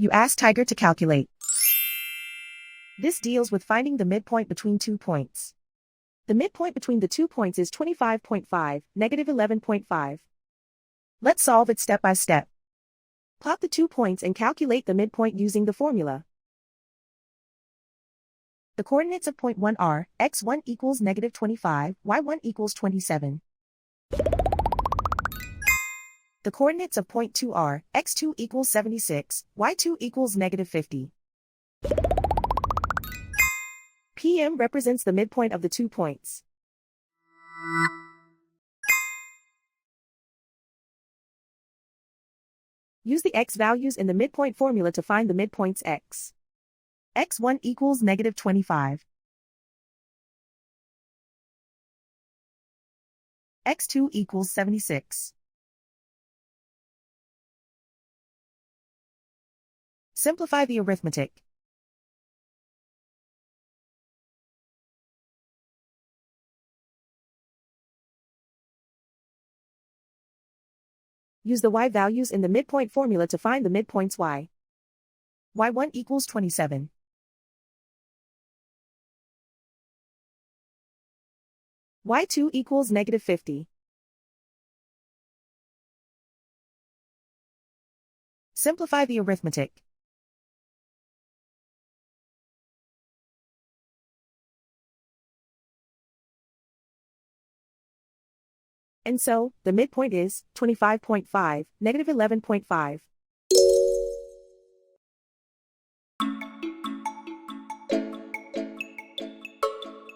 You ask Tiger to calculate. This deals with finding the midpoint between 2 points. The midpoint between the 2 points is 25.5, negative 11.5. Let's solve it step by step. Plot the 2 points and calculate the midpoint using the formula. The coordinates of point 1 are, x1 equals negative 25, y1 equals 27. The coordinates of point 2 are, x2 equals 76, y2 equals negative 50. PM represents the midpoint of the 2 points. Use the x values in the midpoint formula to find the midpoints x. x1 equals negative 25. x2 equals 76. Simplify the arithmetic. Use the y values in the midpoint formula to find the midpoints y. y1 equals 27. y2 equals negative 50. Simplify the arithmetic. And so, the midpoint is 25.5, negative 11.5.